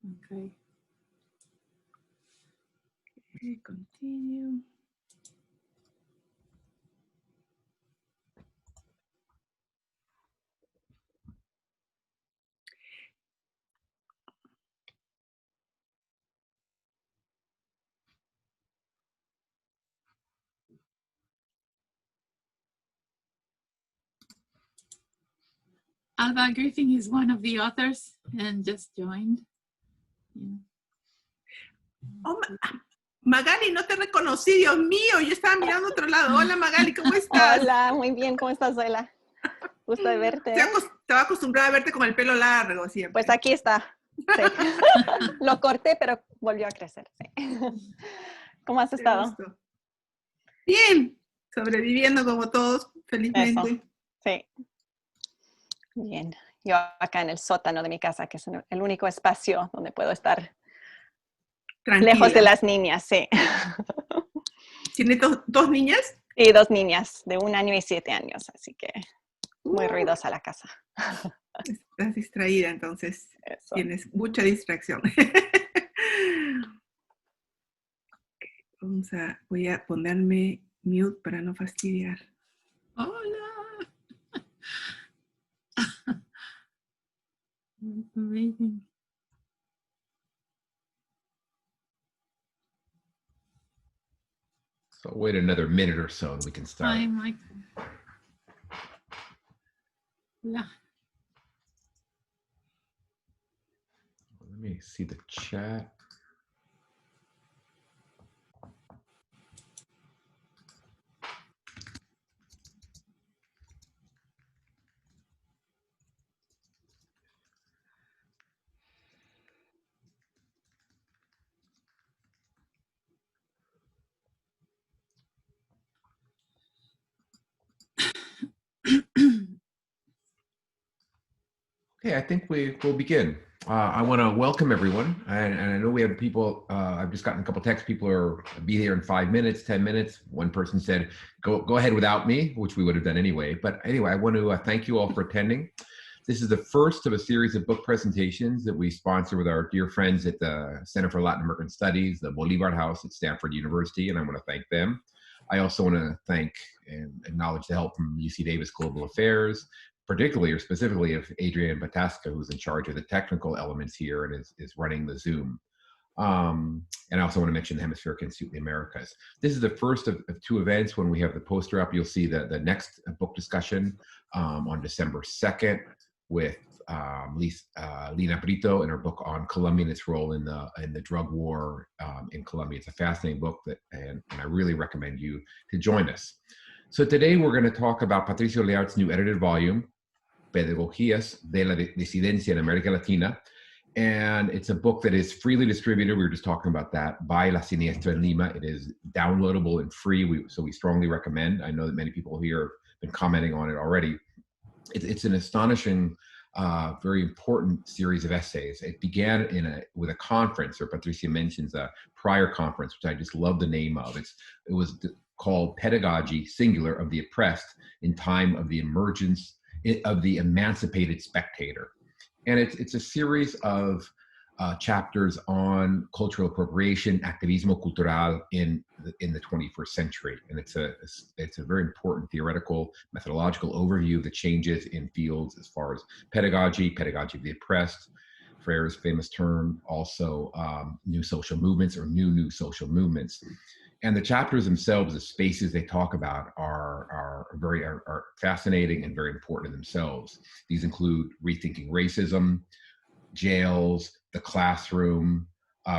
Okay. Okay, continue. Alba Griffin is one of the authors and just joined. Yeah. Oh, Magalí, no te reconocí, Dios mío, yo estaba mirando a otro lado. Hola Magalí, ¿cómo estás? Hola, muy bien, ¿cómo estás, Zoila? Gusto de verte. Estaba acostumbrada a verte con el pelo largo siempre. Pues aquí está. Sí. Lo corté, pero volvió a crecer. Sí. ¿Cómo has estado? Bien, sobreviviendo como todos, felizmente. Eso. Sí. Bien. Yo acá en el sótano de mi casa, que es el único espacio donde puedo estar tranquila, lejos de las niñas, sí. ¿Tiene dos niñas? Sí, 2 niñas, de 1 año y 7 años, así que muy ruidosa la casa. Estás distraída, entonces. Eso. Tienes mucha distracción. Voy a ponerme mute para no fastidiar. Hola. Amazing. So wait another minute or so and we can start. Hi, Mike. Yeah. Let me see the chat. Okay, I think we'll begin. I want to welcome everyone, and I know we have people. I've just gotten a couple texts. People are be here in 5 minutes, 10 minutes. One person said, "Go ahead without me," which we would have done anyway. But anyway, I want to thank you all for attending. This is the first of a series of book presentations that we sponsor with our dear friends at the Center for Latin American Studies, the Bolivar House at Stanford University, and I want to thank them. I also want to thank and acknowledge the help from UC Davis Global Affairs, particularly or specifically of Adrian Batasca, who's in charge of the technical elements here and is running the Zoom. And I also want to mention the Hemispheric Institute of the Americas. This is the first of 2 events. When we have the poster up, you'll see the next book discussion on December 2nd with Lina Brito in her book on Colombia and its role in the drug war in Colombia. It's a fascinating book and I really recommend you to join us. So today we're going to talk about Patricia Oliart's new edited volume, Pedagogías de la Disidencia en América Latina. And it's a book that is freely distributed. We were just talking about that by La Siniestra in Lima. It is downloadable and free, so we strongly recommend. I know that many people here have been commenting on it already. It's an astonishing, very important series of essays. It began with a conference, or Patricia mentions a prior conference, which I just love the name of. It was called Pedagogy, Singular, of the Oppressed in Time of the Emergence of the Emancipated Spectator. And it's a series of chapters on cultural appropriation, activismo cultural in the 21st century. And it's a very important theoretical, methodological overview of the changes in fields as far as pedagogy of the oppressed, Freire's famous term, also new social movements or new social movements. And the chapters themselves, the spaces they talk about are fascinating and very important in themselves. These include rethinking racism, jails, the classroom,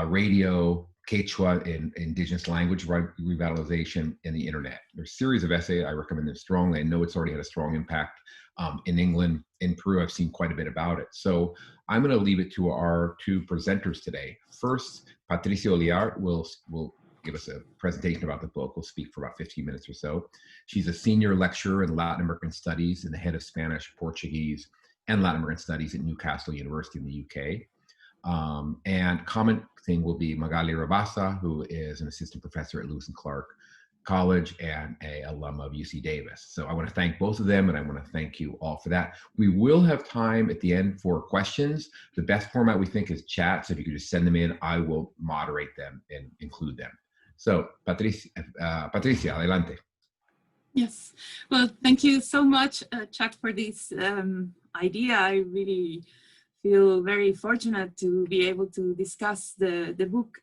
radio, Quechua and indigenous language revitalization, and the internet. There's a series of essays. I recommend them strongly. I know it's already had a strong impact in England. In Peru, I've seen quite a bit about it. So I'm going to leave it to our 2 presenters today. First, Patricia Oliart will give us a presentation about the book. We'll speak for about 15 minutes or so. She's a senior lecturer in Latin American Studies and the head of Spanish, Portuguese, and Latin American Studies at Newcastle University in the UK. And commenting will be Magalí Rabasa, who is an assistant professor at Lewis and Clark College and an alum of UC Davis. So I want to thank both of them, and I want to thank you all for that. We will have time at the end for questions. The best format we think is chat, so if you could just send them in, I will moderate them and include them. So Patricia, adelante. Yes, well, thank you so much, Chuck, for this idea. I really feel very fortunate to be able to discuss the book.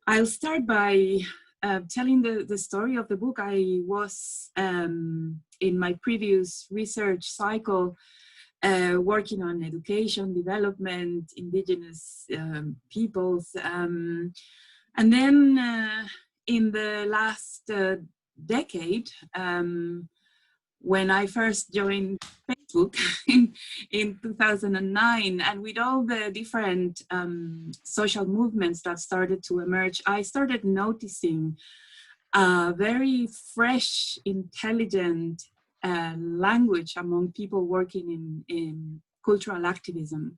I'll start by telling the story of the book. I was in my previous research cycle working on education, development, indigenous peoples. And then in the last decade, when I first joined Facebook in 2009, and with all the different social movements that started to emerge, I started noticing a very fresh, intelligent language among people working in cultural activism.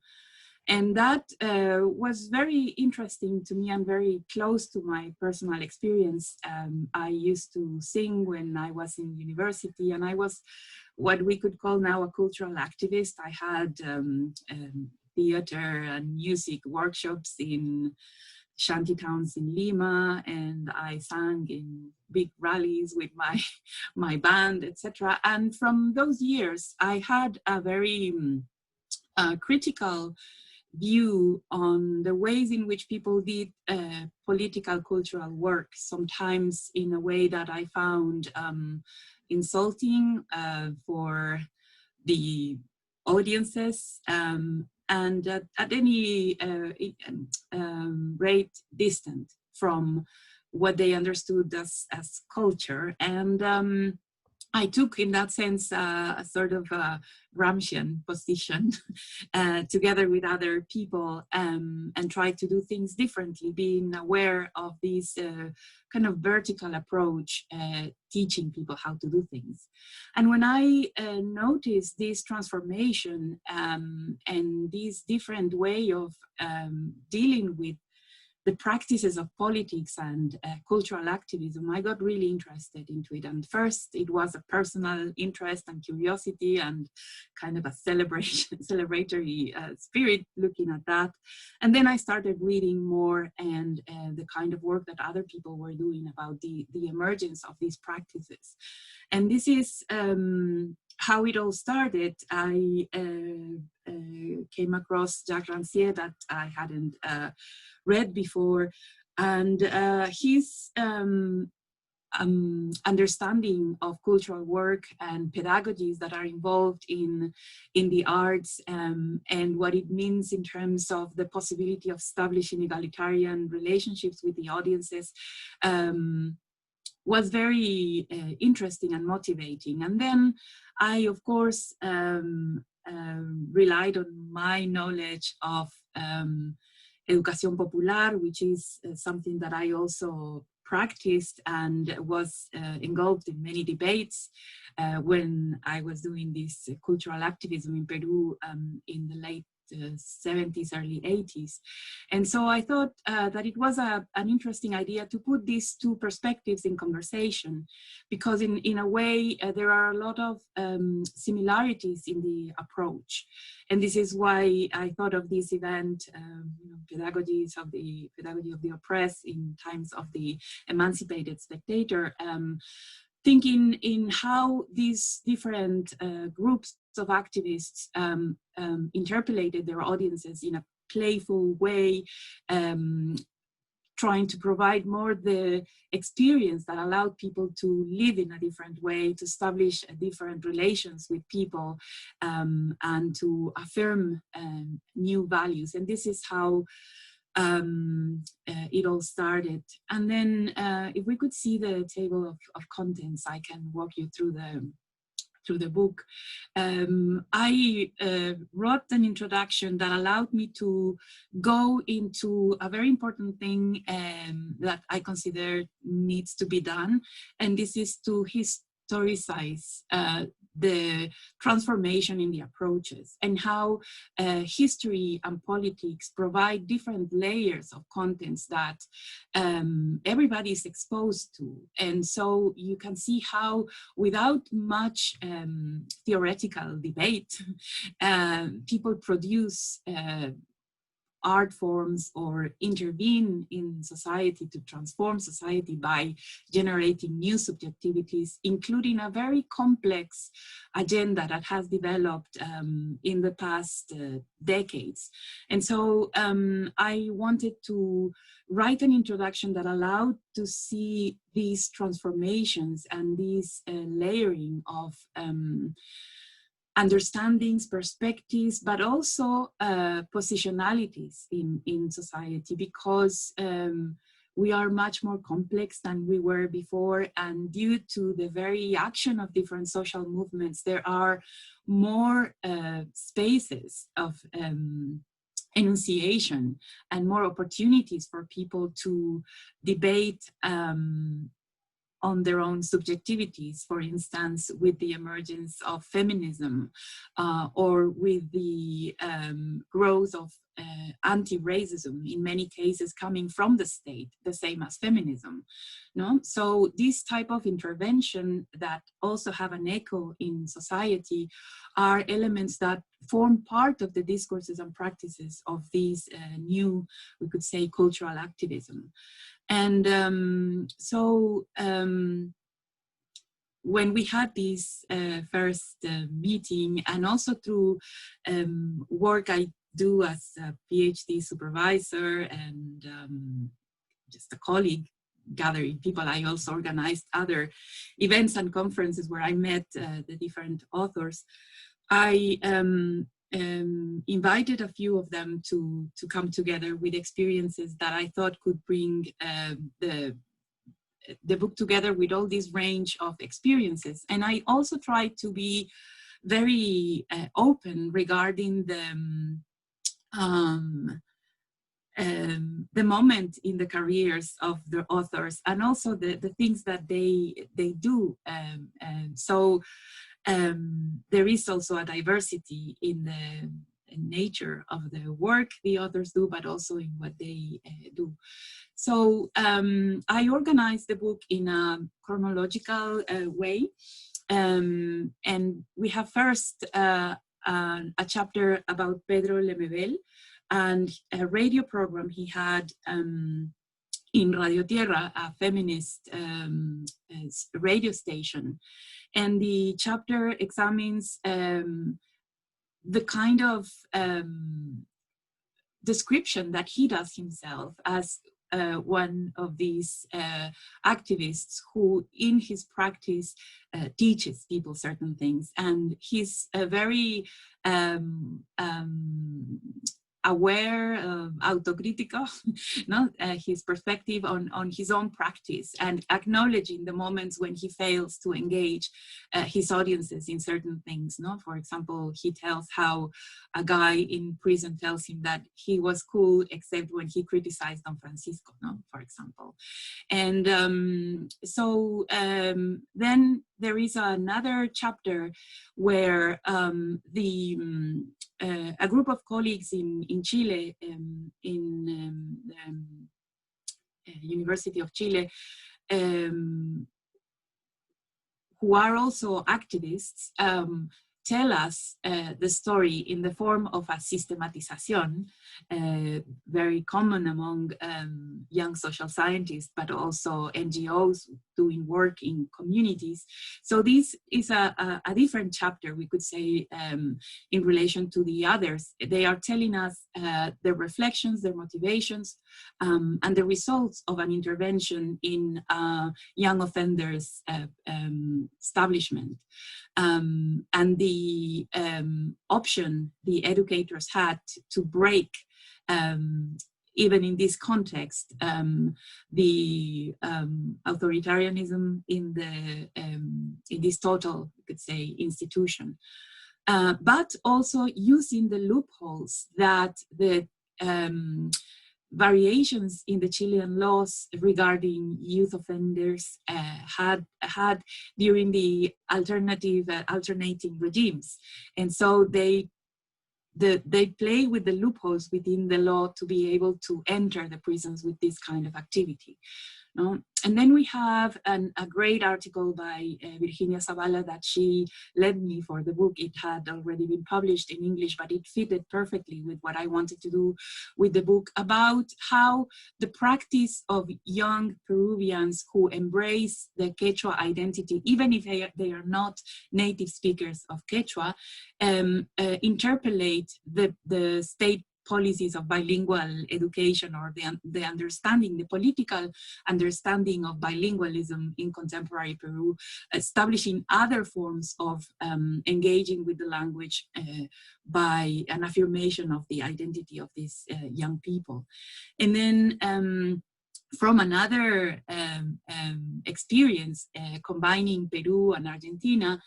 And that was very interesting to me and very close to my personal experience. I used to sing when I was in university, and I was what we could call now a cultural activist. I had theater and music workshops in shanty towns in Lima, and I sang in big rallies with my band, etc. And from those years, I had a very critical view on the ways in which people did political cultural work, sometimes in a way that I found insulting for the audiences, and at any rate distant from what they understood as culture. And I took, in that sense, a sort of a Gramscian position together with other people, and tried to do things differently, being aware of this kind of vertical approach, teaching people how to do things. And when I noticed this transformation and this different way of dealing with the practices of politics and cultural activism, I got really interested into it. And first, it was a personal interest and curiosity and kind of a celebratory spirit looking at that. And then I started reading more and the kind of work that other people were doing about the emergence of these practices. And this is how it all started. I came across Jacques Rancière that I hadn't read before, and his understanding of cultural work and pedagogies that are involved in the arts, and what it means in terms of the possibility of establishing egalitarian relationships with the audiences was very interesting and motivating. And then I, of course, relied on my knowledge of Educación Popular, which is something that I also practiced and was engulfed in many debates when I was doing this cultural activism in Peru in the late 70s, early 80s. And so I thought that it was an interesting idea to put these two perspectives in conversation, because in a way there are a lot of similarities in the approach. And this is why I thought of this event, Pedagogy of the Oppressed in Times of the Emancipated Spectator, thinking in how these different groups of activists interpolated their audiences in a playful way, trying to provide more the experience that allowed people to live in a different way, to establish different relations with people, and to affirm new values. And this is how it all started. And then if we could see the table of contents, I can walk you through the book. I wrote an introduction that allowed me to go into a very important thing that I consider needs to be done, and this is to historicize the transformation in the approaches, and how history and politics provide different layers of contents that everybody is exposed to. And so you can see how, without much theoretical debate, people produce art forms or intervene in society to transform society by generating new subjectivities, including a very complex agenda that has developed in the past decades. And so I wanted to write an introduction that allowed to see these transformations and these layering of understandings, perspectives, but also positionalities in society, because we are much more complex than we were before, and due to the very action of different social movements, there are more spaces of enunciation and more opportunities for people to debate on their own subjectivities, for instance, with the emergence of feminism or with the growth of anti-racism, in many cases coming from the state, the same as feminism. No? So this type of intervention that also have an echo in society are elements that form part of the discourses and practices of these new, we could say, cultural activism. And when we had this first meeting, and also through work I do as a PhD supervisor and just a colleague gathering people, I also organized other events and conferences where I met the different authors. I invited a few of them to come together with experiences that I thought could bring the book together with all this range of experiences. And I also tried to be very open regarding the moment in the careers of the authors, and also the things that they do. So there is also a diversity in the nature of the work the authors do, but also in what they do. So I organized the book in a chronological way. And we have first a chapter about Pedro Lemebel and a radio program he had in Radio Tierra, a feminist radio station. And the chapter examines the kind of description that he does himself as one of these activists who in his practice teaches people certain things. And he's very aware, autocritical, no? His perspective on his own practice, and acknowledging the moments when he fails to engage his audiences in certain things. No? For example, he tells how a guy in prison tells him that he was cool except when he criticized Don Francisco, no? For example. And then there is another chapter where a group of colleagues in Chile, in University of Chile, who are also activists, tell us the story in the form of a systematization, very common among young social scientists, but also NGOs doing work in communities. So this is a different chapter, we could say, in relation to the others. They are telling us their reflections, their motivations, and the results of an intervention in young offenders establishment. And the option the educators had to break, even in this context, the authoritarianism in this total, you could say, institution, but also using the loopholes that the variations in the Chilean laws regarding youth offenders had during the alternating regimes. And so they play with the loopholes within the law to be able to enter the prisons with this kind of activity. No? And then we have a great article by Virginia Zavala that she led me for the book. It had already been published in English, but it fitted perfectly with what I wanted to do with the book, about how the practice of young Peruvians who embrace the Quechua identity, even if they are not native speakers of Quechua, interpolate the state policies of bilingual education, or the understanding, the political understanding of bilingualism in contemporary Peru, establishing other forms of engaging with the language by an affirmation of the identity of these young people. And then from another experience combining Peru and Argentina,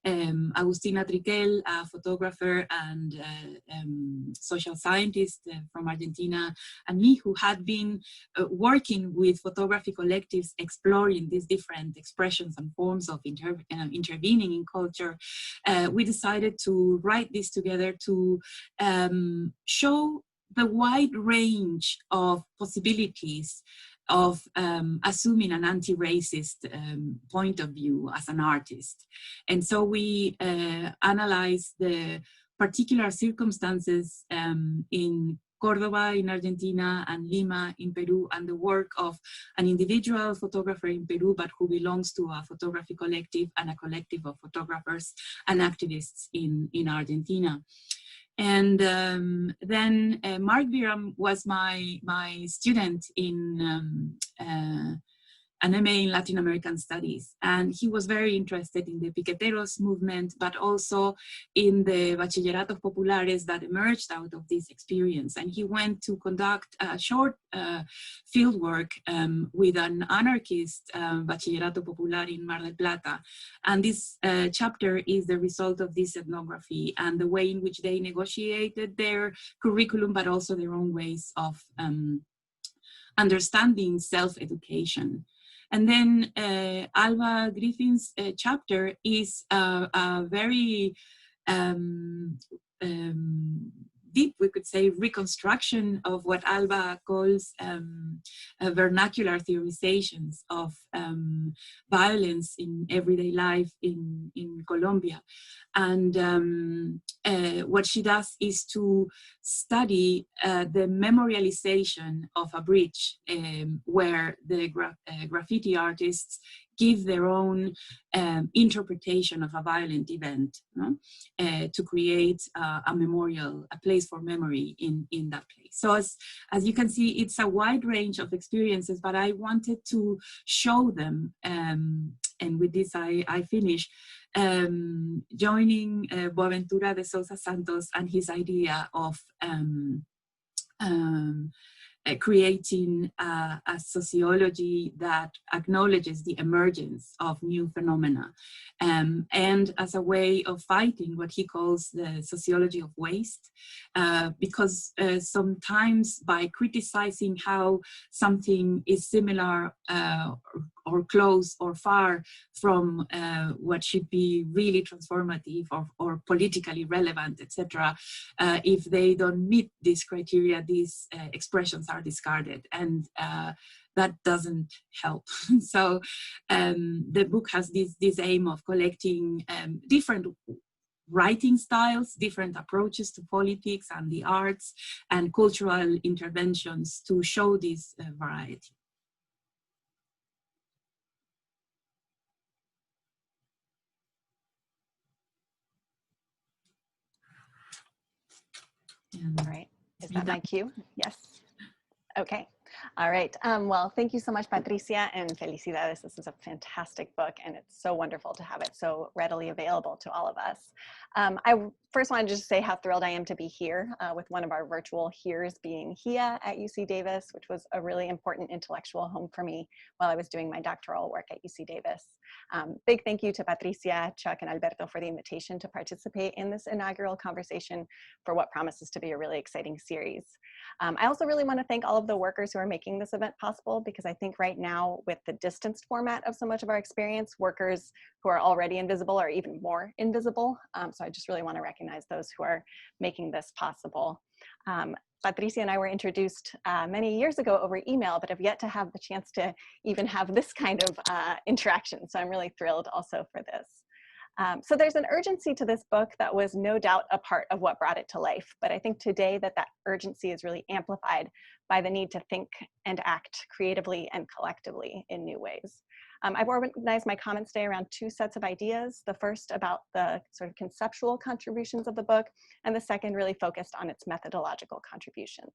Agustina Triquel, a photographer and social scientist from Argentina, and me, who had been working with photography collectives exploring these different expressions and forms of intervening in culture, we decided to write this together to show the wide range of possibilities of assuming an anti-racist point of view as an artist. And so we analyzed the particular circumstances in Cordoba in Argentina and Lima in Peru, and the work of an individual photographer in Peru, but who belongs to a photography collective and a collective of photographers and activists in Argentina. And then Mark Biram was my student in an MA in Latin American Studies. And he was very interested in the Piqueteros movement, but also in the Bachilleratos Populares that emerged out of this experience. And he went to conduct a short field work with an anarchist Bachillerato Popular in Mar del Plata. And this chapter is the result of this ethnography and the way in which they negotiated their curriculum, but also their own ways of understanding self-education. And then Alba Griffin's chapter is a very deep, we could say, reconstruction of what Alba calls vernacular theorizations of violence in everyday life in Colombia. And what she does is to study the memorialization of a breach where the graffiti artists give their own interpretation of a violent event, no? To create a memorial, a place for memory in that place. So as you can see, it's a wide range of experiences, but I wanted to show them, and with this I finish, joining Boaventura de Sousa Santos and his idea of creating a sociology that acknowledges the emergence of new phenomena, and as a way of fighting what he calls the sociology of waste, because sometimes by criticizing how something is similar or close or far from what should be really transformative or politically relevant, etc., if they don't meet these criteria, these expressions are discarded, and that doesn't help. So the book has this aim of collecting different writing styles, different approaches to politics and the arts and cultural interventions to show this variety. All right. Is that my cue? Yes. Okay. All right. Well, thank you so much, Patricia, and felicidades. This is a fantastic book, and it's so wonderful to have it so readily available to all of us. I first want to just say how thrilled I am to be here with one of our virtual here's being HIA at UC Davis, which was a really important intellectual home for me while I was doing my doctoral work at UC Davis. Big thank you to Patricia, Chuck, and Alberto for the invitation to participate in this inaugural conversation for what promises to be a really exciting series. I also really want to thank all of the workers who are making this event possible, because I think right now with the distanced format of so much of our experience, workers who are already invisible are even more invisible. So I just really want to recognize those who are making this possible. Patricia and I were introduced many years ago over email, but have yet to have the chance to even have this kind of interaction. So I'm really thrilled also for this. So there's an urgency to this book that was no doubt a part of what brought it to life. But I think today that urgency is really amplified by the need to think and act creatively and collectively in new ways. I've organized my comments today around two sets of ideas. The first about the sort of conceptual contributions of the book, and the second really focused on its methodological contributions.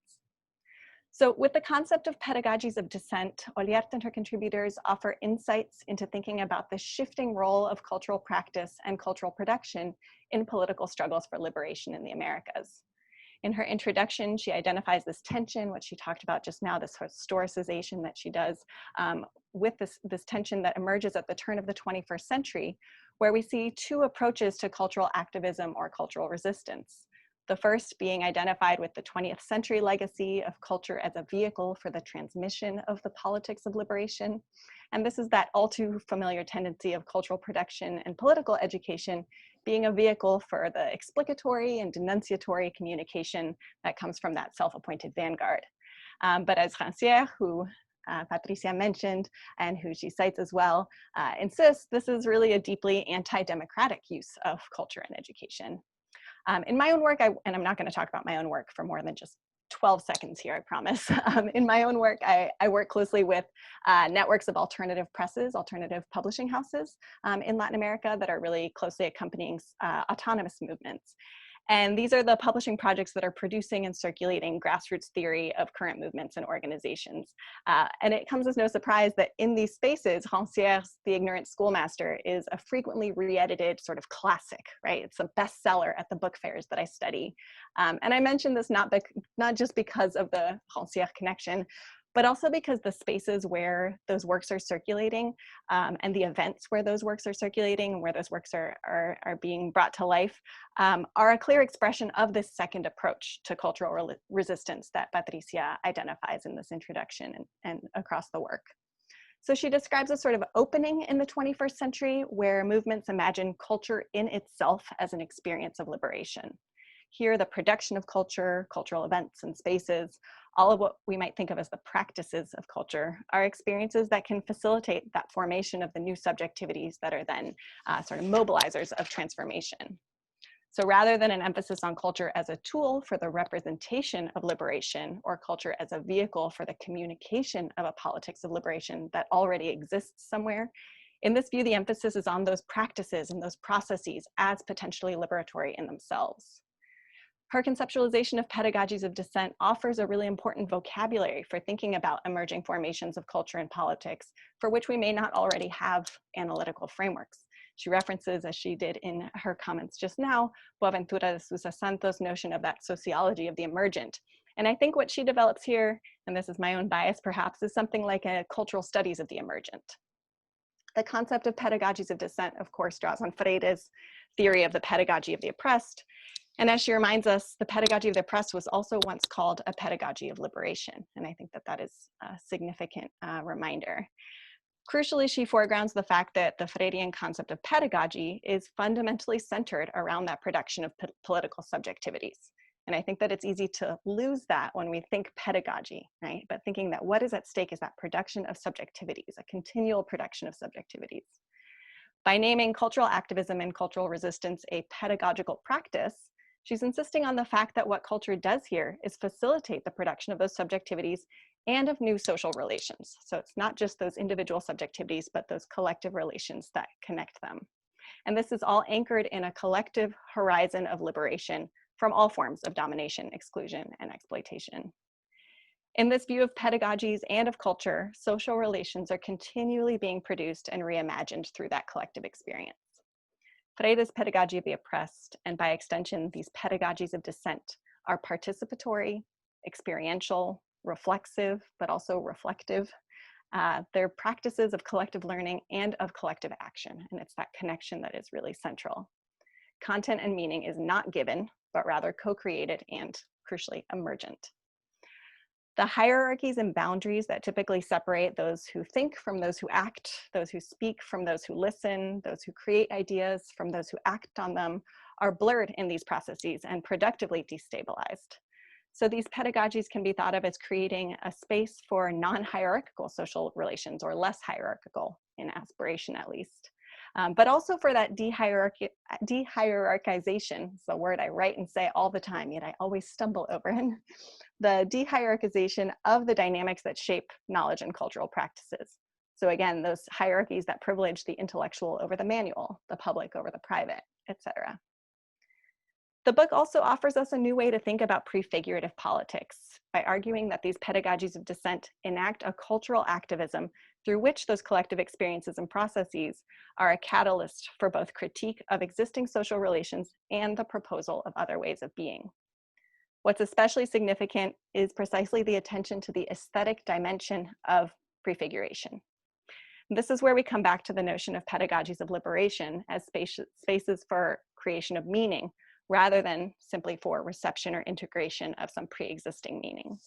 So with the concept of pedagogies of dissent, Oliart and her contributors offer insights into thinking about the shifting role of cultural practice and cultural production in political struggles for liberation in the Americas. In her introduction, she identifies this tension, what she talked about just now, this historicization that she does, with this tension that emerges at the turn of the 21st century, where we see two approaches to cultural activism or cultural resistance. The first being identified with the 20th century legacy of culture as a vehicle for the transmission of the politics of liberation. And this is that all too familiar tendency of cultural production and political education being a vehicle for the explicatory and denunciatory communication that comes from that self-appointed vanguard. But as Rancière, who Patricia mentioned, and who she cites as well, insists, this is really a deeply anti-democratic use of culture and education. In my own work, and I'm not going to talk about my own work for more than just 12 seconds here, I promise. In my own work, I work closely with networks of alternative presses, alternative publishing houses in Latin America that are really closely accompanying autonomous movements. And these are the publishing projects that are producing and circulating grassroots theory of current movements and organizations. And it comes as no surprise that in these spaces, Rancière's The Ignorant Schoolmaster is a frequently re-edited sort of classic, right? It's a bestseller at the book fairs that I study. And I mention this not just because of the Rancière connection, but also because the spaces where those works are circulating and the events where those works are circulating and where those works are being brought to life are a clear expression of this second approach to cultural resistance that Patricia identifies in this introduction and across the work. So she describes a sort of opening in the 21st century where movements imagine culture in itself as an experience of liberation. Here, the production of culture, cultural events and spaces, all of what we might think of as the practices of culture are experiences that can facilitate that formation of the new subjectivities that are then sort of mobilizers of transformation. So rather than an emphasis on culture as a tool for the representation of liberation, or culture as a vehicle for the communication of a politics of liberation that already exists somewhere, in this view, the emphasis is on those practices and those processes as potentially liberatory in themselves. Her conceptualization of pedagogies of dissent offers a really important vocabulary for thinking about emerging formations of culture and politics for which we may not already have analytical frameworks. She references, as she did in her comments just now, Boaventura de Sousa Santos' notion of that sociology of the emergent. And I think what she develops here, and this is my own bias perhaps, is something like a cultural studies of the emergent. The concept of pedagogies of dissent, of course, draws on Freire's theory of the pedagogy of the oppressed. And as she reminds us, the pedagogy of the oppressed was also once called a pedagogy of liberation. And I think that that is a significant reminder. Crucially, she foregrounds the fact that the Freirean concept of pedagogy is fundamentally centered around that production of political subjectivities. And I think that it's easy to lose that when we think pedagogy, right? But thinking that what is at stake is that production of subjectivities, a continual production of subjectivities. By naming cultural activism and cultural resistance a pedagogical practice, she's insisting on the fact that what culture does here is facilitate the production of those subjectivities and of new social relations. So it's not just those individual subjectivities, but those collective relations that connect them. And this is all anchored in a collective horizon of liberation from all forms of domination, exclusion, and exploitation. In this view of pedagogies and of culture, social relations are continually being produced and reimagined through that collective experience. Freire's pedagogy of the oppressed, and by extension, these pedagogies of dissent, are participatory, experiential, reflexive, but also reflective. They're practices of collective learning and of collective action, and it's that connection that is really central. Content and meaning is not given, but rather co-created and, crucially, emergent. The hierarchies and boundaries that typically separate those who think from those who act, those who speak from those who listen, those who create ideas from those who act on them, are blurred in these processes and productively destabilized. So these pedagogies can be thought of as creating a space for non-hierarchical social relations, or less hierarchical in aspiration at least. But also for that dehierarchization, it's a word I write and say all the time, yet I always stumble over it. The dehierarchization of the dynamics that shape knowledge and cultural practices. So again, those hierarchies that privilege the intellectual over the manual, the public over the private, etc. The book also offers us a new way to think about prefigurative politics by arguing that these pedagogies of dissent enact a cultural activism through which those collective experiences and processes are a catalyst for both critique of existing social relations and the proposal of other ways of being. What's especially significant is precisely the attention to the aesthetic dimension of prefiguration. This is where we come back to the notion of pedagogies of liberation as spaces for creation of meaning, rather than simply for reception or integration of some pre-existing meaning.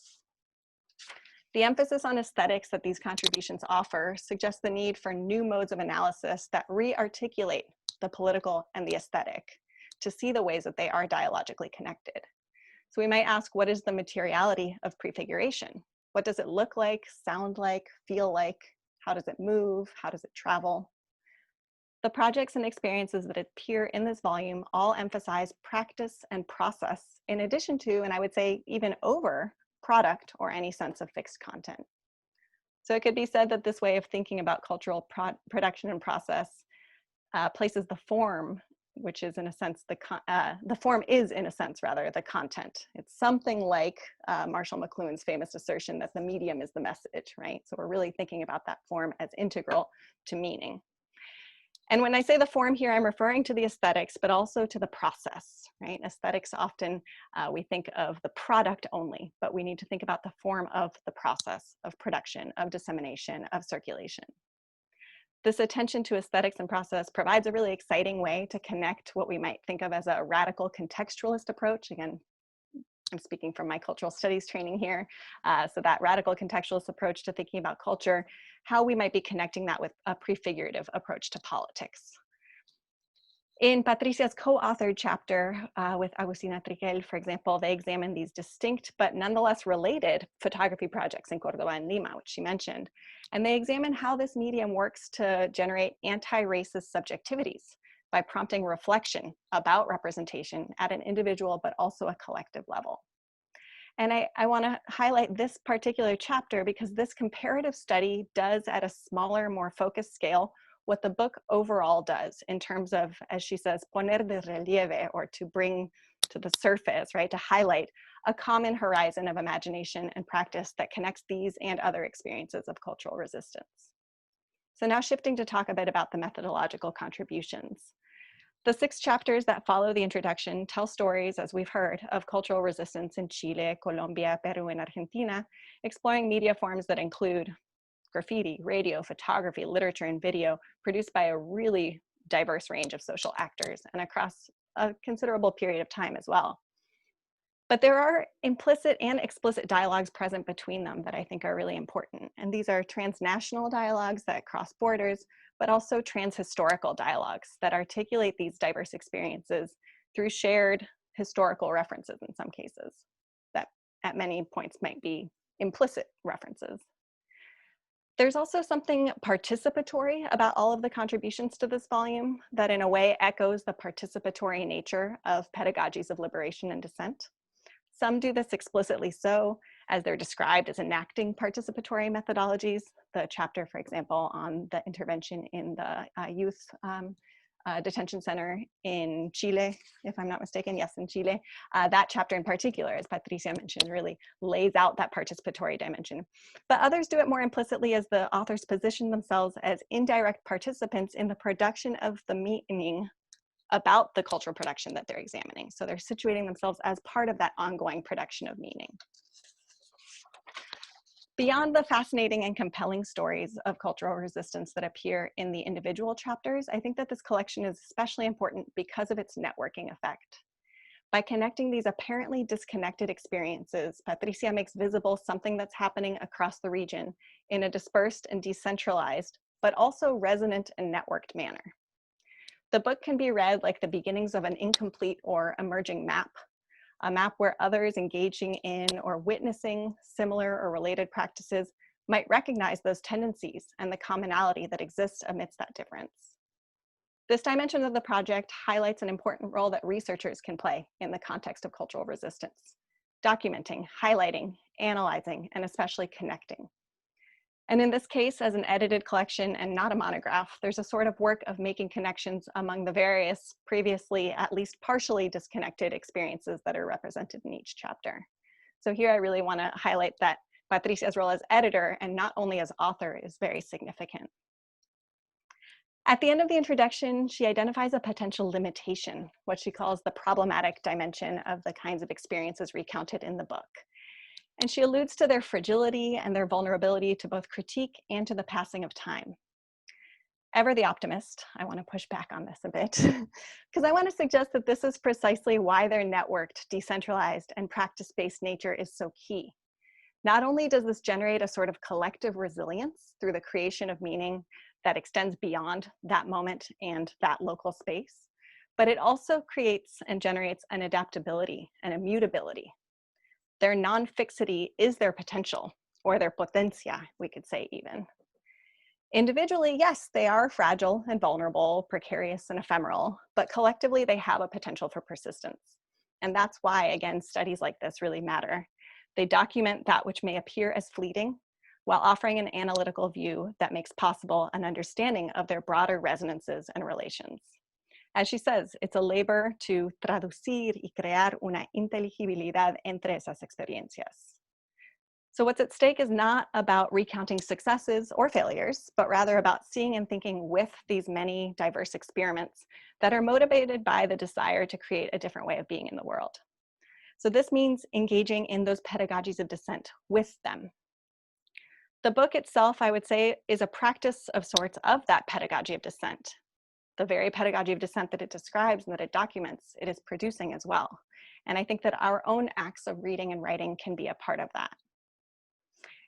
The emphasis on aesthetics that these contributions offer suggests the need for new modes of analysis that re-articulate the political and the aesthetic to see the ways that they are dialogically connected. So we might ask, what is the materiality of prefiguration? What does it look like, sound like, feel like? How does it move? How does it travel? The projects and experiences that appear in this volume all emphasize practice and process, in addition to, and I would say even over, product or any sense of fixed content. So it could be said that this way of thinking about cultural production and process places the form, which is in a sense, the form is in a sense rather the content. It's something like Marshall McLuhan's famous assertion that the medium is the message, right? So we're really thinking about that form as integral to meaning. And when I say the form here, I'm referring to the aesthetics, but also to the process, right? Aesthetics often, we think of the product only, but we need to think about the form of the process of production, of dissemination, of circulation. This attention to aesthetics and process provides a really exciting way to connect what we might think of as a radical contextualist approach. Again, I'm speaking from my cultural studies training here. So that radical contextualist approach to thinking about culture, how we might be connecting that with a prefigurative approach to politics. In Patricia's co-authored chapter with Agustina Triquel, for example, they examine these distinct but nonetheless related photography projects in Córdoba and Lima, which she mentioned. And they examine how this medium works to generate anti-racist subjectivities by prompting reflection about representation at an individual but also a collective level. And I want to highlight this particular chapter because this comparative study does at a smaller, more focused scale what the book overall does in terms of, as she says, poner de relieve, or to bring to the surface, right, to highlight a common horizon of imagination and practice that connects these and other experiences of cultural resistance. So now shifting to talk a bit about the methodological contributions. The 6 chapters that follow the introduction tell stories, as we've heard, of cultural resistance in Chile, Colombia, Peru, and Argentina, exploring media forms that include graffiti, radio, photography, literature, and video, produced by a really diverse range of social actors and across a considerable period of time as well. But there are implicit and explicit dialogues present between them that I think are really important. And these are transnational dialogues that cross borders, but also transhistorical dialogues that articulate these diverse experiences through shared historical references in some cases, that at many points might be implicit references. There's also something participatory about all of the contributions to this volume that in a way echoes the participatory nature of pedagogies of liberation and dissent. Some do this explicitly so, as they're described as enacting participatory methodologies. The chapter, for example, on the intervention in the youth detention center in Chile, if I'm not mistaken. Yes, in Chile. That chapter in particular, as Patricia mentioned, really lays out that participatory dimension. But others do it more implicitly as the authors position themselves as indirect participants in the production of the meaning about the cultural production that they're examining. So they're situating themselves as part of that ongoing production of meaning. Beyond the fascinating and compelling stories of cultural resistance that appear in the individual chapters, I think that this collection is especially important because of its networking effect. By connecting these apparently disconnected experiences, Patricia makes visible something that's happening across the region in a dispersed and decentralized, but also resonant and networked manner. The book can be read like the beginnings of an incomplete or emerging map, a map where others engaging in or witnessing similar or related practices might recognize those tendencies and the commonality that exists amidst that difference. This dimension of the project highlights an important role that researchers can play in the context of cultural resistance, documenting, highlighting, analyzing, and especially connecting. And in this case, as an edited collection and not a monograph, there's a sort of work of making connections among the various previously at least partially disconnected experiences that are represented in each chapter. So here I really want to highlight that Patricia's role as editor and not only as author is very significant. At the end of the introduction, she identifies a potential limitation, what she calls the problematic dimension of the kinds of experiences recounted in the book. And she alludes to their fragility and their vulnerability to both critique and to the passing of time. Ever the optimist, I want to push back on this a bit, because I want to suggest that this is precisely why their networked, decentralized, and practice-based nature is so key. Not only does this generate a sort of collective resilience through the creation of meaning that extends beyond that moment and that local space, but it also creates and generates an adaptability and a mutability. Their non-fixity is their potential, or their potencia, we could say even. Individually, yes, they are fragile and vulnerable, precarious and ephemeral, but collectively they have a potential for persistence. And that's why, again, studies like this really matter. They document that which may appear as fleeting, while offering an analytical view that makes possible an understanding of their broader resonances and relations. As she says, it's a labor to traducir y crear una inteligibilidad entre esas experiencias. So what's at stake is not about recounting successes or failures, but rather about seeing and thinking with these many diverse experiments that are motivated by the desire to create a different way of being in the world. So this means engaging in those pedagogies of dissent with them. The book itself, I would say, is a practice of sorts of that pedagogy of dissent. The very pedagogy of dissent that it describes and that it documents, it is producing as well. And I think that our own acts of reading and writing can be a part of that.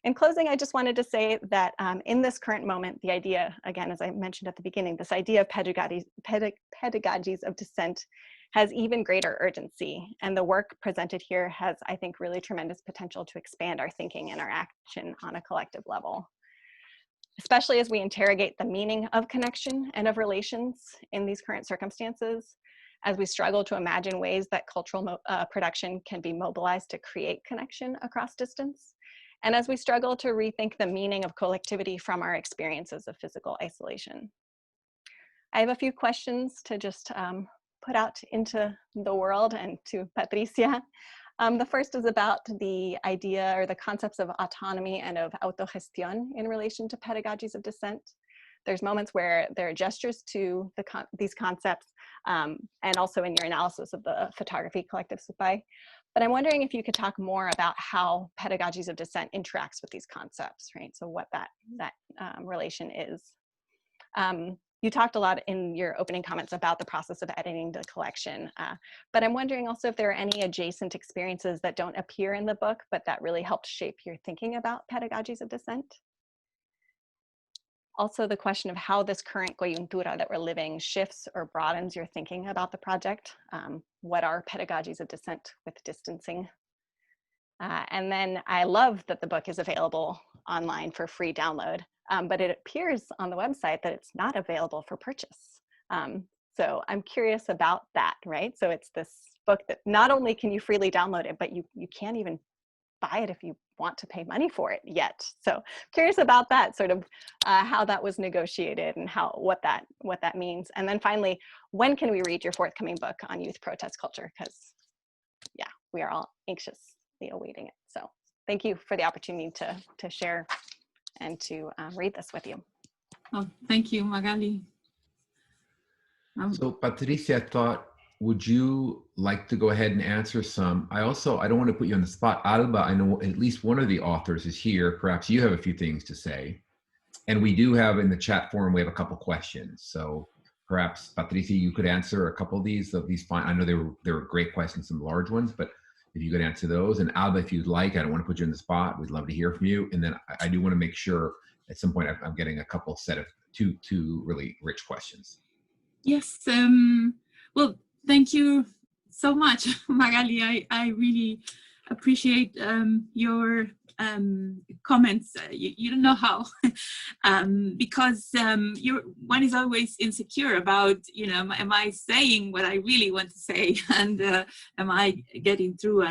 In closing, I just wanted to say that in this current moment, the idea, again, as I mentioned at the beginning, this idea of pedagogies of dissent has even greater urgency. And the work presented here has, I think, really tremendous potential to expand our thinking and our action on a collective level, especially as we interrogate the meaning of connection and of relations in these current circumstances, as we struggle to imagine ways that cultural production can be mobilized to create connection across distance, and as we struggle to rethink the meaning of collectivity from our experiences of physical isolation. I have a few questions to just put out into the world and to Patricia. The first is about the idea or the concepts of autonomy and of autogestión in relation to pedagogies of dissent. There's moments where there are gestures to these concepts and also in your analysis of the photography collective Supai. But I'm wondering if you could talk more about how pedagogies of dissent interacts with these concepts, right? So what that relation is. You talked a lot in your opening comments about the process of editing the collection, but I'm wondering also if there are any adjacent experiences that don't appear in the book, but that really helped shape your thinking about pedagogies of dissent. Also, the question of how this current coyuntura that we're living shifts or broadens your thinking about the project. What are pedagogies of dissent with distancing? And then I love that the book is available online for free download, but it appears on the website that it's not available for purchase. So I'm curious about that, right? So it's this book that not only can you freely download it, but you can't even buy it if you want to pay money for it yet. So curious about that, sort of how that was negotiated and what that means. And then finally, when can we read your forthcoming book on youth protest culture? Because yeah, we are all anxiously awaiting it. So thank you for the opportunity to share and to read this with you. Oh, thank you, Magalí. So Patricia, I thought, would you like to go ahead and answer some? I don't want to put you on the spot. Alba, I know at least one of the authors is here. Perhaps you have a few things to say. And we do have in the chat forum, we have a couple questions. So perhaps Patricia, you could answer a couple of these fine. I know they were great questions, some large ones, but if you could answer those. And Alba, if you'd like, I don't want to put you on the spot. We'd love to hear from you. And then I do want to make sure at some point I'm getting a couple set of two really rich questions. Yes. Well, thank you so much, Magalí. I really appreciate your comments. You don't know how, because one is always insecure about, am I saying what I really want to say, and am I getting through?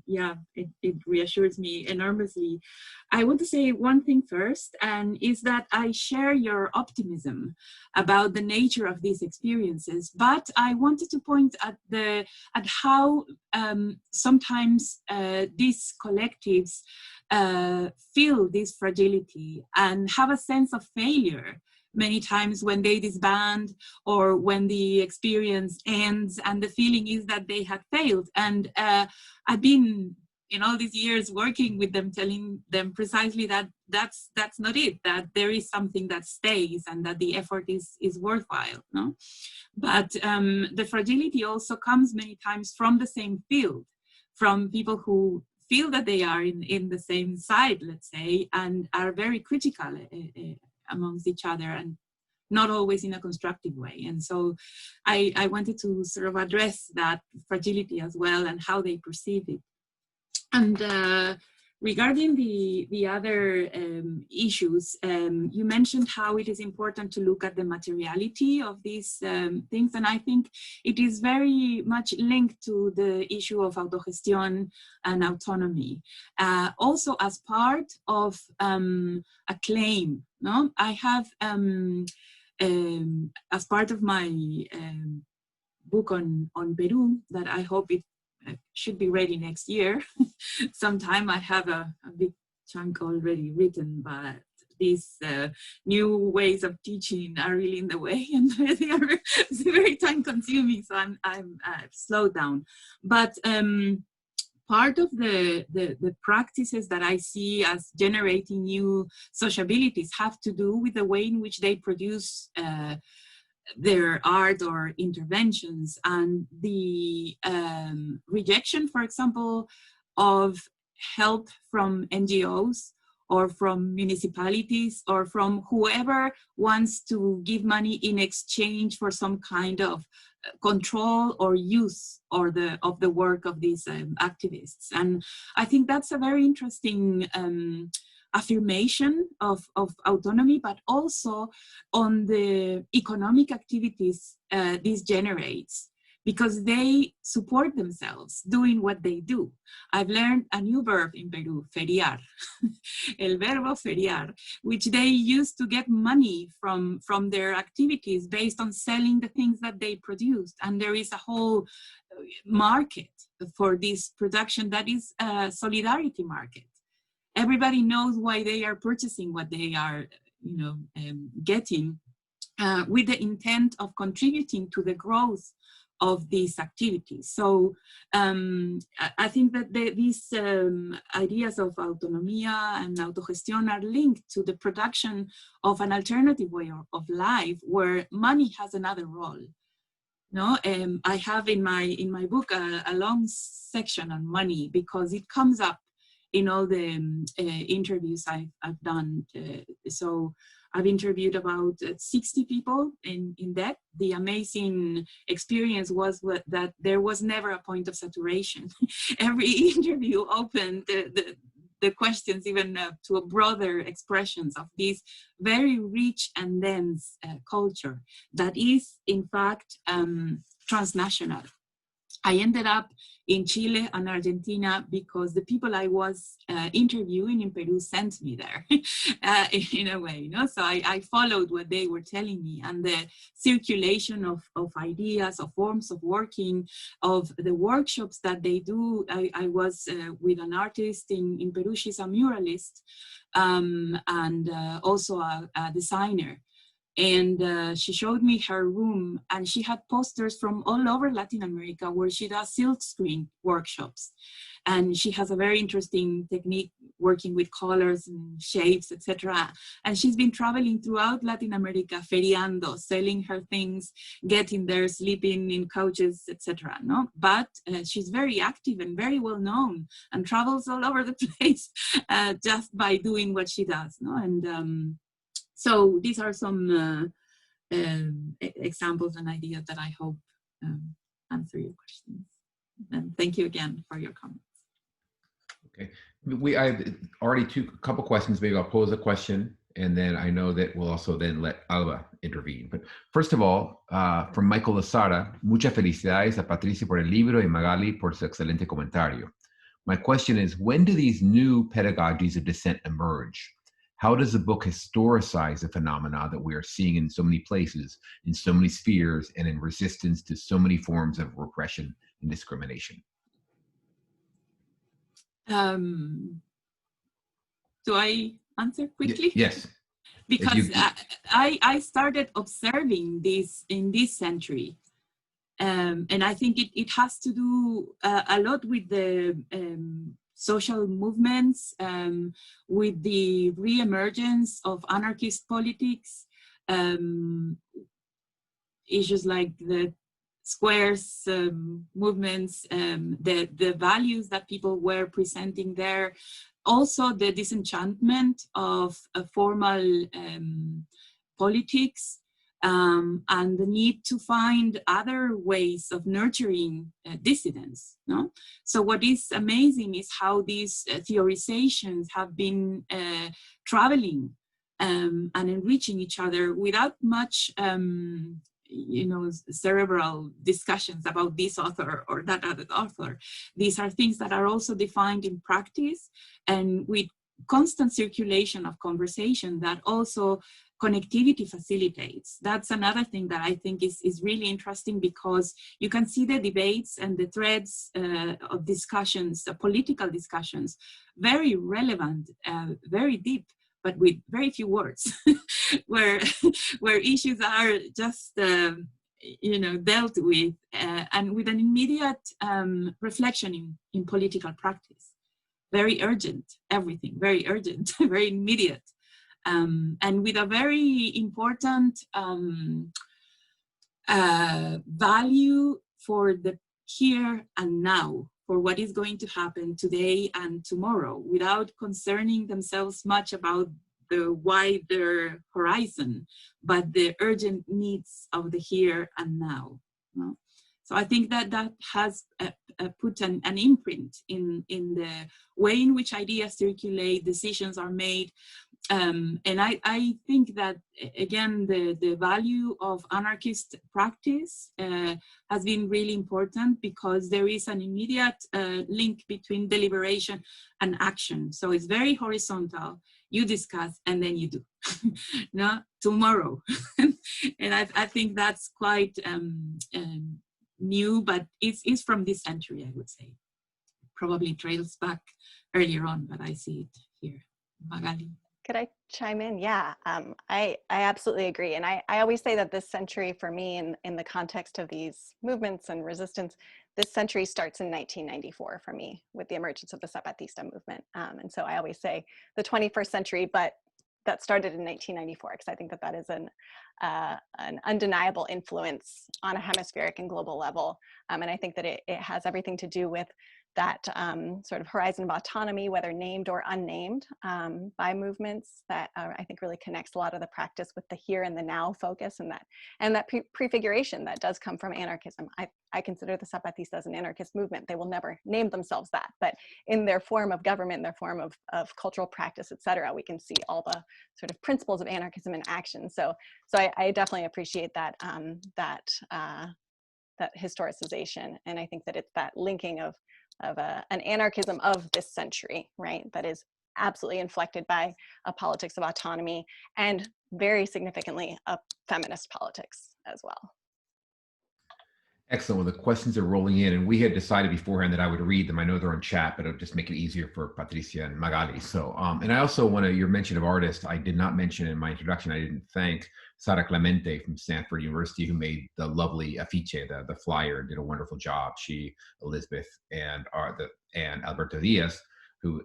Yeah, it reassures me enormously. I want to say one thing first, and is that I share your optimism about the nature of these experiences, but I wanted to point at how sometimes these collectives feel this fragility and have a sense of failure many times when they disband or when the experience ends, and the feeling is that they have failed. And I've been in all these years working with them, telling them precisely that that's not it, that there is something that stays and that the effort is worthwhile, no? But the fragility also comes many times from the same field, from people who feel that they are in the same side, let's say, and are very critical amongst each other, and not always in a constructive way. And so I wanted to sort of address that fragility as well and how they perceive it. And regarding the other issues, you mentioned how it is important to look at the materiality of these things, and I think it is very much linked to the issue of autogestión and autonomy. Also as part of a claim, no? I have, as part of my book on Peru, that I hope it should be ready next year sometime. I have a big chunk already written, but these new ways of teaching are really in the way, and they are very time consuming, so I'm slowed down. But part of the practices that I see as generating new sociabilities have to do with the way in which they produce their art or interventions, and the rejection, for example, of help from NGOs or from municipalities or from whoever wants to give money in exchange for some kind of control or use of the work of these activists. And I think that's a very interesting affirmation of autonomy, but also on the economic activities this generates, because they support themselves doing what they do. I've learned a new verb in Peru, feriar, el verbo feriar, which they use to get money from their activities based on selling the things that they produced. And there is a whole market for this production that is a solidarity market. Everybody knows why they are purchasing what they are, getting, with the intent of contributing to the growth of these activities. So I think that these ideas of autonomía and autogestión are linked to the production of an alternative way of life where money has another role. No, I have in my book a long section on money, because it comes up in all the interviews I've done. So I've interviewed about 60 people in debt. The amazing experience was that there was never a point of saturation. Every interview opened the questions even to a broader expressions of this very rich and dense culture that is, in fact, transnational. I ended up in Chile and Argentina because the people I was interviewing in Peru sent me there in a way, you know? So I followed what they were telling me, and the circulation of ideas, of forms of working, of the workshops that they do. I was with an artist in Peru. She's a muralist and also a designer. And she showed me her room, and she had posters from all over Latin America where she does silkscreen workshops. And she has a very interesting technique working with colors and shapes, etc. And she's been traveling throughout Latin America, feriando, selling her things, getting there, sleeping in couches, etc. No, but she's very active and very well known, and travels all over the place just by doing what she does. No, and so these are some examples and ideas that I hope answer your questions. And thank you again for your comments. Okay, I have already a couple questions. Maybe I'll pose a question, and then I know that we'll also then let Alba intervene. But first of all, from Michael Lozada, muchas felicidades a Patricia por el libro y Magalí por su excelente comentario. My question is, when do these new pedagogies of dissent emerge? How does the book historicize the phenomena that we are seeing in so many places, in so many spheres, and in resistance to so many forms of repression and discrimination? Do I answer quickly? Yes. Because I started observing this in this century. And I think it has to do a lot with the social movements, with the re-emergence of anarchist politics, issues like the squares movements, the values that people were presenting there, also the disenchantment of formal politics, and the need to find other ways of nurturing dissidents. No? So what is amazing is how these theorizations have been traveling and enriching each other without much cerebral discussions about this author or that other author. These are things that are also defined in practice, and with constant circulation of conversation that also connectivity facilitates. That's another thing that I think is really interesting, because you can see the debates and the threads of discussions, political discussions, very relevant, very deep, but with very few words, where issues are just dealt with, and with an immediate reflection in political practice. Very urgent, everything, very urgent, very immediate. And with a very important value for the here and now, for what is going to happen today and tomorrow, without concerning themselves much about the wider horizon, but the urgent needs of the here and now. No? So I think that has put an imprint in the way in which ideas circulate, decisions are made. And I think that, again, the value of anarchist practice has been really important, because there is an immediate link between deliberation and action. So it's very horizontal. You discuss and then you do. No, tomorrow. And I think that's quite new, but it's from this century, I would say. Probably trails back earlier on, but I see it here. Magalí. Could I chime in? Yeah, I absolutely agree. And I always say that this century for me, in the context of these movements and resistance, this century starts in 1994 for me, with the emergence of the Zapatista movement. And so I always say the 21st century, but that started in 1994, because I think that is an undeniable influence on a hemispheric and global level. And I think that it has everything to do with that sort of horizon of autonomy, whether named or unnamed, by movements, that I think really connects a lot of the practice with the here and the now focus, and that prefiguration that does come from anarchism. I consider the Zapatistas an anarchist movement. They will never name themselves that, but in their form of government, their form of cultural practice, et cetera, we can see all the sort of principles of anarchism in action. So I definitely appreciate that that historicization. And I think that it's that linking of an anarchism of this century, right? That is absolutely inflected by a politics of autonomy and very significantly a feminist politics as well. Excellent. Well, the questions are rolling in, and we had decided beforehand that I would read them. I know they're on chat, but it'll just make it easier for Patricia and Magalí. So, and I also want to, your mention of artists, I did not mention in my introduction, I didn't thank Sara Clemente from Stanford University, who made the lovely afiche, the flyer, did a wonderful job. She, Elizabeth, and Alberto Diaz, who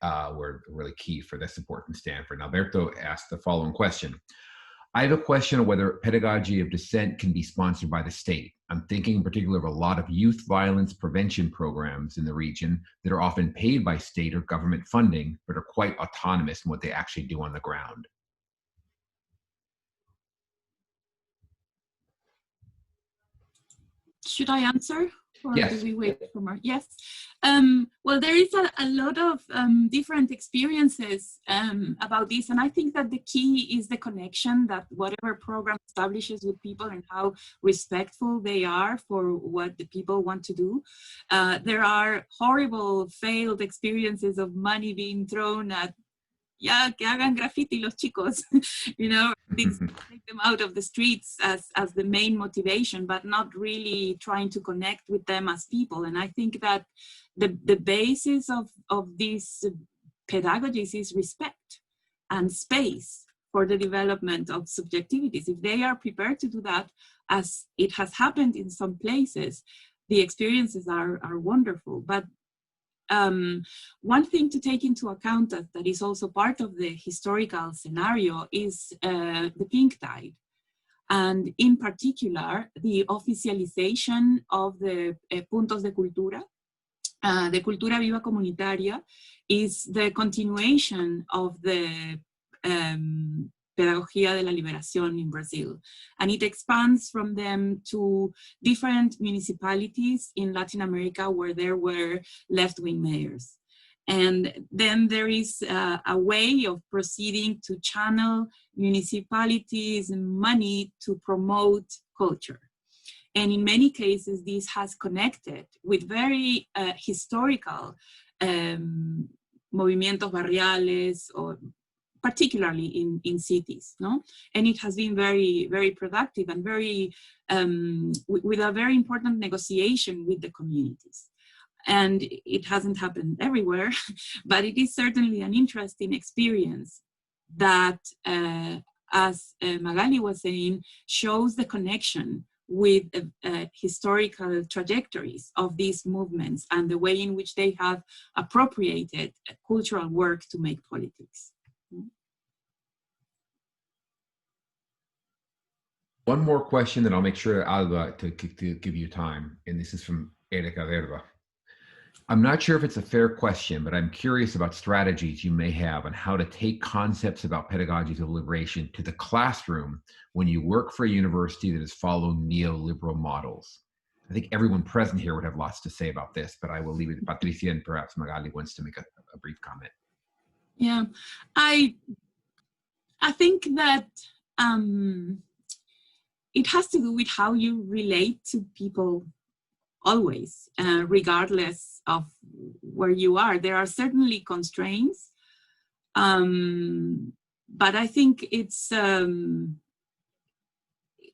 were really key for the support from Stanford. And Alberto asked the following question. I have a question on whether pedagogy of dissent can be sponsored by the state. I'm thinking in particular of a lot of youth violence prevention programs in the region that are often paid by state or government funding, but are quite autonomous in what they actually do on the ground. Should I answer? Or yes. Do we wait for more? Yes. Well, there is a lot of different experiences about this. And I think that the key is the connection that whatever program establishes with people and how respectful they are for what the people want to do. There are horrible failed experiences of money being thrown at, yeah, que hagan graffiti los chicos, you know, things take them out of the streets as the main motivation, but not really trying to connect with them as people. And I think that the basis of these pedagogies is respect and space for the development of subjectivities. If they are prepared to do that, as it has happened in some places, the experiences are wonderful. But one thing to take into account that is also part of the historical scenario is the pink tide. And in particular, the officialization of the puntos de cultura. The cultura viva comunitaria is the continuation of the Pedagogía de la Liberación in Brazil. And it expands from them to different municipalities in Latin America where there were left-wing mayors. And then there is a way of proceeding to channel municipalities' money to promote culture. And in many cases, this has connected with very historical movimientos barriales, or particularly in cities, no? And it has been very, very productive and very, with a very important negotiation with the communities. And it hasn't happened everywhere, but it is certainly an interesting experience that, as Magalí was saying, shows the connection with historical trajectories of these movements and the way in which they have appropriated cultural work to make politics. One more question, then I'll make sure Alba to give you time, and this is from Erika Verba. I'm not sure if it's a fair question, but I'm curious about strategies you may have on how to take concepts about pedagogies of liberation to the classroom when you work for a university that is following neoliberal models. I think everyone present here would have lots to say about this, but I will leave it to Patricia, and perhaps Magalí wants to make a brief comment. Yeah, I think that it has to do with how you relate to people always, regardless of where you are. There are certainly constraints, but I think it's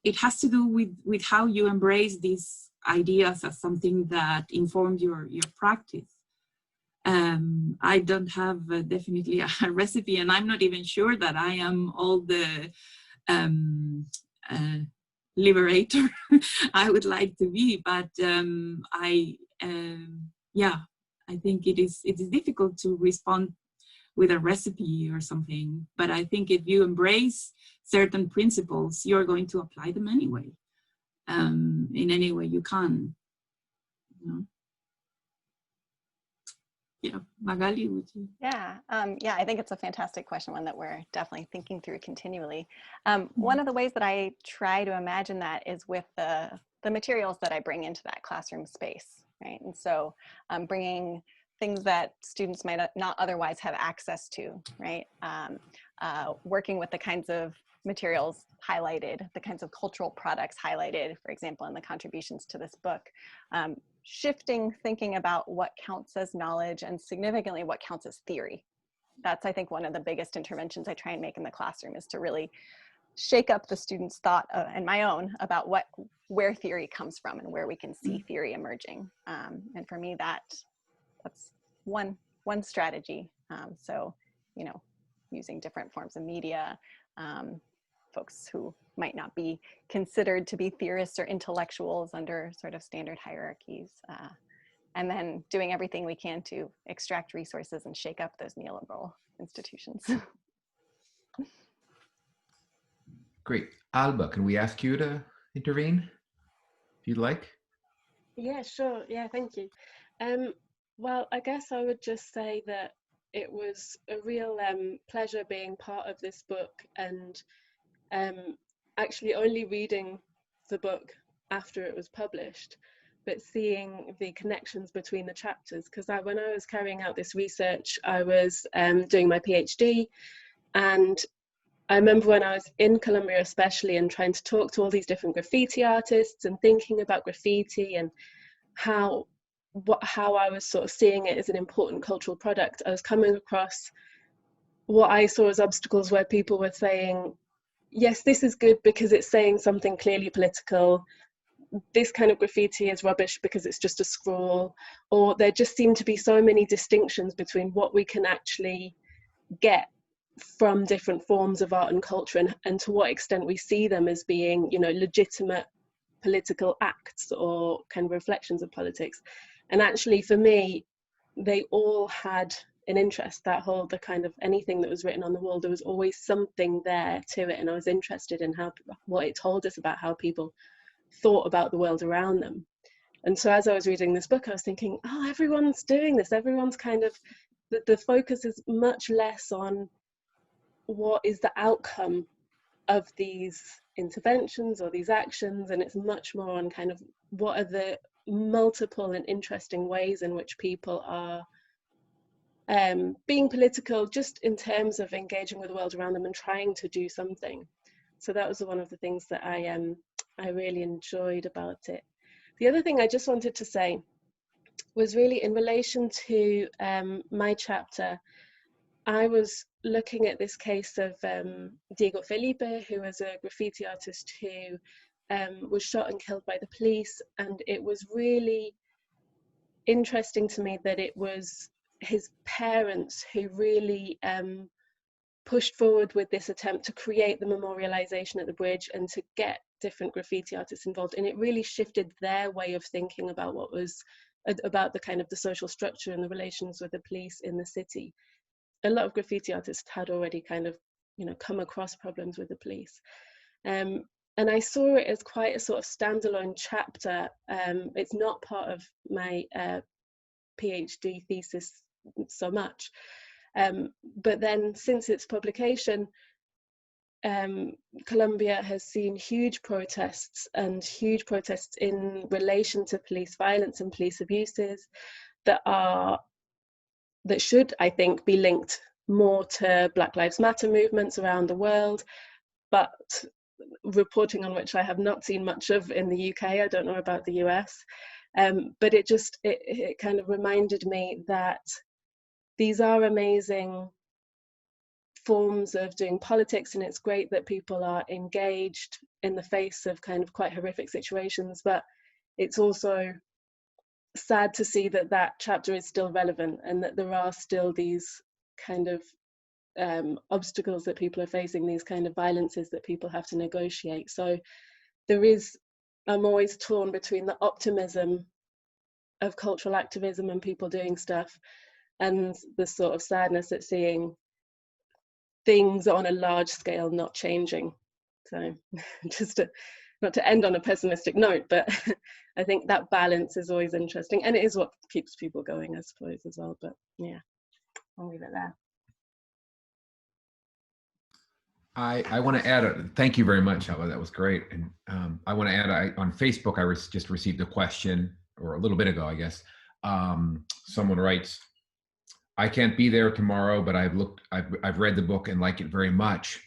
it has to do with how you embrace these ideas as something that informed your practice. I don't have definitely a recipe, and I'm not even sure that I am all the liberator I would like to be, but yeah, I think it is difficult to respond with a recipe or something, but I think if you embrace certain principles, you're going to apply them anyway, in any way you can, you know? Yeah, Magalí, would you? Yeah, yeah, I think it's a fantastic question, one that we're definitely thinking through continually. One of the ways that I try to imagine that is with the materials that I bring into that classroom space, right? And so bringing things that students might not otherwise have access to, right? Working with the kinds of materials highlighted, the kinds of cultural products highlighted, for example, in the contributions to this book, shifting thinking about what counts as knowledge and significantly what counts as theory. That's, I think, one of the biggest interventions I try and make in the classroom, is to really shake up the students' thought and my own about where theory comes from and where we can see theory emerging. And for me, that's one strategy. So, you know, using different forms of media, folks who might not be considered to be theorists or intellectuals under sort of standard hierarchies, and then doing everything we can to extract resources and shake up those neoliberal institutions. Great. Alba, can we ask you to intervene if you'd like? Yeah, sure. Yeah, thank you. Well, I guess I would just say that it was a real pleasure being part of this book, and actually only reading the book after it was published, but seeing the connections between the chapters. Because when I was carrying out this research, I was doing my PhD, and I remember when I was in Colombia especially, and trying to talk to all these different graffiti artists and thinking about graffiti and how I was sort of seeing it as an important cultural product, I was coming across what I saw as obstacles where people were saying, yes, this is good because it's saying something clearly political. This kind of graffiti is rubbish because it's just a scrawl. Or there just seemed to be so many distinctions between what we can actually get from different forms of art and culture, and to what extent we see them as being, you know, legitimate political acts or kind of reflections of politics. And actually for me, they all had an interest. The kind of anything that was written on the wall, there was always something there to it, and I was interested in what it told us about how people thought about the world around them. And so as I was reading this book, I was thinking, oh, everyone's doing this. Everyone's kind of, the focus is much less on what is the outcome of these interventions or these actions, and it's much more on kind of what are the multiple and interesting ways in which people are being political, just in terms of engaging with the world around them and trying to do something. So that was one of the things that I really enjoyed about it. The other thing I just wanted to say was really in relation to my chapter. I was looking at this case of Diego Felipe, who was a graffiti artist who was shot and killed by the police, and it was really interesting to me that it was his parents who really pushed forward with this attempt to create the memorialization at the bridge and to get different graffiti artists involved, and it really shifted their way of thinking about what was about the kind of the social structure and the relations with the police in the city. A lot of graffiti artists had already kind of, you know, come across problems with the police. And I saw it as quite a sort of standalone chapter. It's not part of my PhD thesis so much. But then since its publication, Colombia has seen huge protests in relation to police violence and police abuses that should, I think, be linked more to Black Lives Matter movements around the world, but reporting on which I have not seen much of in the UK. I don't know about the US, but it kind of reminded me that these are amazing forms of doing politics, and it's great that people are engaged in the face of kind of quite horrific situations, but it's also sad to see that that chapter is still relevant and that there are still these kind of obstacles that people are facing, these kind of violences that people have to negotiate. So I'm always torn between the optimism of cultural activism and people doing stuff, and the sort of sadness at seeing things on a large scale not changing. So not to end on a pessimistic note, but I think that balance is always interesting, and it is what keeps people going, I suppose, as well. But yeah, I'll leave it there. I want to add, thank you very much, Ella, that was great. And I want to add, on Facebook, I just received a question, or a little bit ago, I guess. Someone writes, I can't be there tomorrow, but I've read the book and like it very much.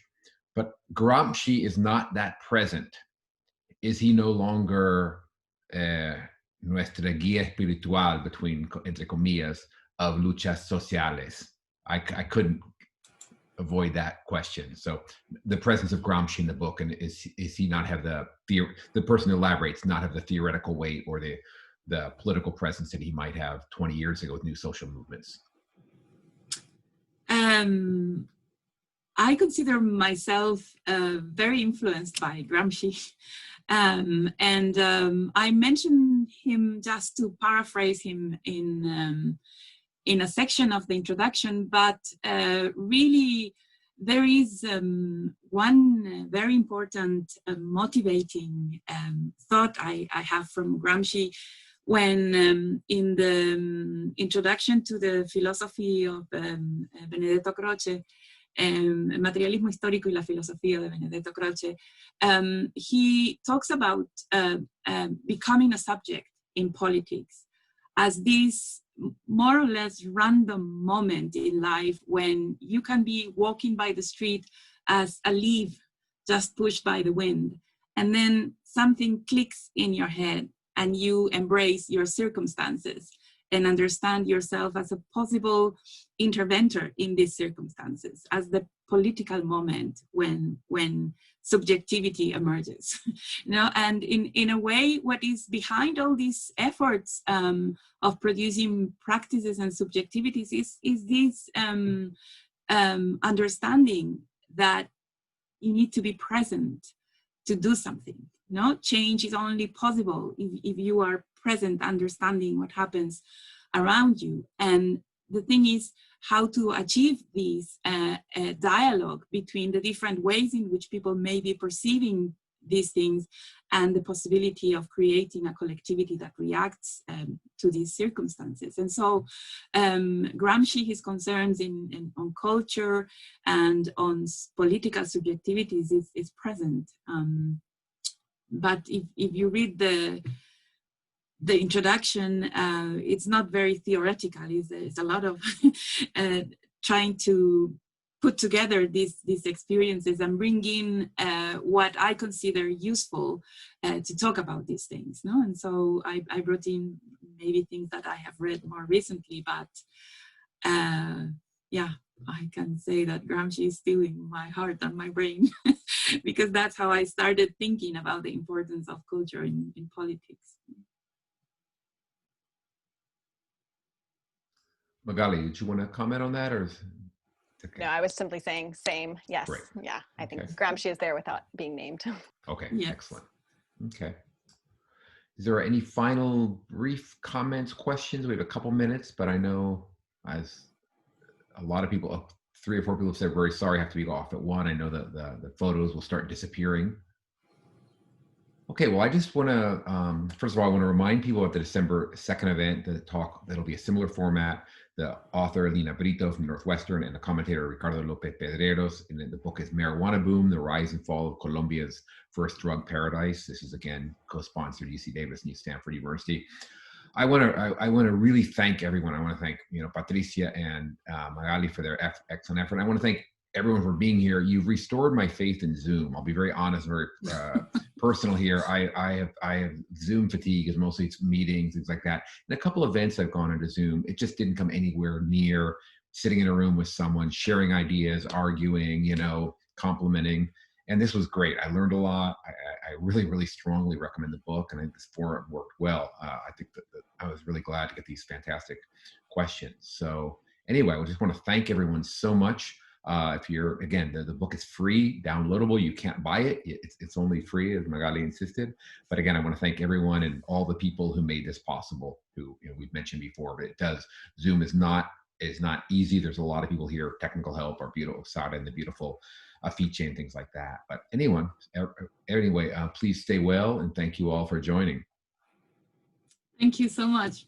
but Gramsci is not that present. Is he no longer nuestra guía espiritual, between, entre comillas, of luchas sociales? I couldn't avoid that question. So the presence of Gramsci in the book, and is he not have the person who elaborates not have the theoretical weight or the political presence that he might have 20 years ago with new social movements? I consider myself very influenced by Gramsci. I mentioned him just to paraphrase him in a section of the introduction, but really there is one very important motivating thought I have from Gramsci when in the introduction to the philosophy of Benedetto Croce, El materialismo histórico y la filosofía de Benedetto Croce, he talks about becoming a subject in politics as this more or less random moment in life when you can be walking by the street as a leaf just pushed by the wind, and then something clicks in your head and you embrace your circumstances and understand yourself as a possible interventor in these circumstances, as the political moment when subjectivity emerges. You know, and in a way, what is behind all these efforts of producing practices and subjectivities is this understanding that you need to be present to do something. No, change is only possible if you are present, understanding what happens around you. And the thing is how to achieve this dialogue between the different ways in which people may be perceiving these things and the possibility of creating a collectivity that reacts to these circumstances. And so Gramsci, his concerns on culture and on political subjectivities is present. But if you read the introduction, it's not very theoretical. It's a lot of trying to put together these experiences and bring in what I consider useful to talk about these things. No? And so I brought in maybe things that I have read more recently, but yeah, I can say that Gramsci is still in my heart and my brain because that's how I started thinking about the importance of culture in politics. Magalí, did you want to comment on that, or? Okay. No, I was simply saying same. Yes. Great. Yeah. I think Okay. Gramsci is there without being named. Okay. Yes. Excellent. Okay. Is there any final brief comments, questions? We have a couple minutes, but I know as a lot of people, 3 or 4 people have said, very sorry, I have to be off at 1. I know that the photos will start disappearing. Okay, well, I just want to, first of all, I want to remind people at the December 2nd event, the talk, that'll be a similar format. The author, Lina Brito from Northwestern, and the commentator, Ricardo Lopez Pedreros. And then the book is Marijuana Boom, The Rise and Fall of Colombia's First Drug Paradise. This is, again, co-sponsored UC Davis and Stanford University. I want to really thank everyone. I want to thank, Patricia and Magalí for their excellent effort. I want to thank everyone for being here. You've restored my faith in Zoom. I'll be very honest, very personal here. I have Zoom fatigue, is mostly it's meetings, things like that. And a couple events I've gone into Zoom, it just didn't come anywhere near sitting in a room with someone, sharing ideas, arguing, complimenting. And this was great. I learned a lot. I really, really strongly recommend the book, and I think this forum worked well. I think that I was really glad to get these fantastic questions. So anyway, I just want to thank everyone so much. If you're, again, the book is free, downloadable. You can't buy it. It's only free, as Magalí insisted. But again, I want to thank everyone and all the people who made this possible, who we've mentioned before, but it does. Zoom is not easy. There's a lot of people here, technical help, our beautiful Sada and the beautiful Afiche and things like that. But anyway, please stay well, and thank you all for joining. Thank you so much.